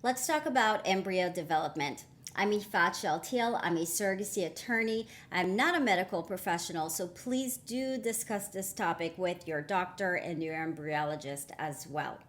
Let's talk about embryo development. I'm Ifat Shaltiel. I'm a surrogacy attorney. I'm not a medical professional, so please do discuss this topic with your doctor and your embryologist as well.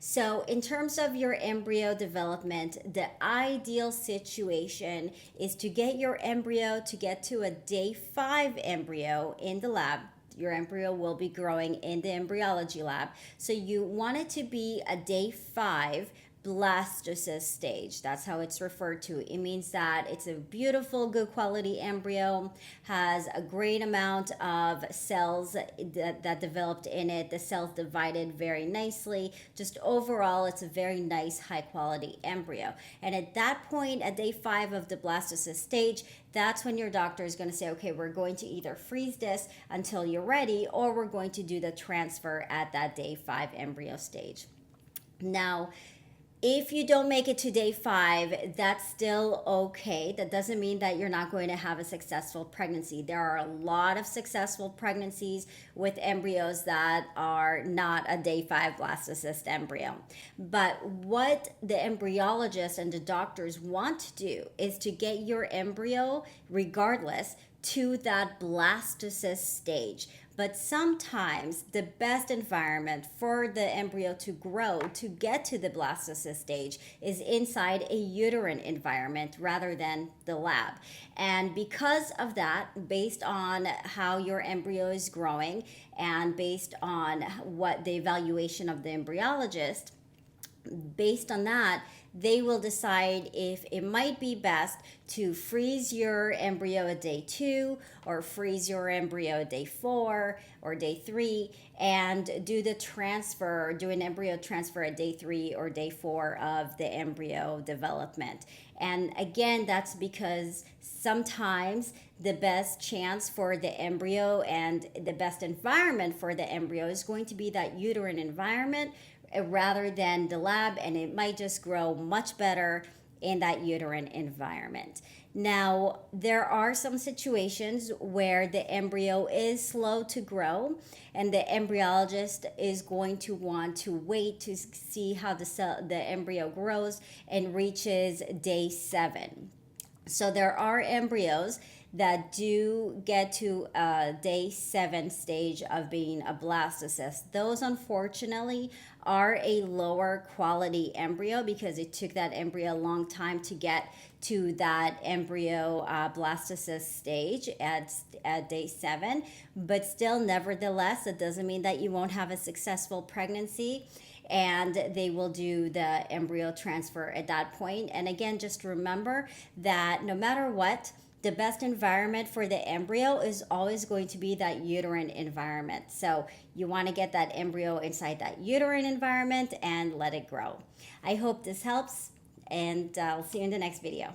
So, in terms of your embryo development, the ideal situation is to get your embryo to get to a day 5 embryo in the lab. Your embryo will be growing in the embryology lab. So you want it to be a day 5 blastocyst stage. That's how it's referred to. It means that it's a beautiful, good quality embryo, has a great amount of cells that developed in it. The cells divided very nicely. Just overall, it's a very nice, high quality embryo. And at that point, at day 5 of the blastocyst stage, that's when your doctor is going to say, okay, we're going to either freeze this until you're ready, or we're going to do the transfer at that day 5 embryo stage. Now, if you don't make it to day 5, that's still okay. That doesn't mean that you're not going to have a successful pregnancy. There are a lot of successful pregnancies with embryos that are not a day 5 blastocyst embryo. But what the embryologist and the doctors want to do is to get your embryo, regardless, to that blastocyst stage. But sometimes the best environment for the embryo to grow to get to the blastocyst stage is inside a uterine environment rather than the lab. And because of that, based on how your embryo is growing and based on what the evaluation of the embryologist, based on that, they will decide if it might be best to freeze your embryo at day 2 or freeze your embryo at day 4 or day 3 and do the transfer, do an embryo transfer at day 3 or day 4 of the embryo development. And again, that's because sometimes the best chance for the embryo and the best environment for the embryo is going to be that uterine environment rather than the lab, and it might just grow much better in that uterine environment. Now, there are some situations where the embryo is slow to grow, and the embryologist is going to want to wait to see how the embryo grows and reaches day 7. So there are embryos that do get to day 7 stage of being a blastocyst. Those, unfortunately, are a lower quality embryo because it took that embryo a long time to get to that embryo blastocyst stage at day 7. But still, nevertheless, it doesn't mean that you won't have a successful pregnancy, and they will do the embryo transfer at that point. And again, just remember that no matter what, the best environment for the embryo is always going to be that uterine environment. So you want to get that embryo inside that uterine environment and let it grow. I hope this helps, and I'll see you in the next video.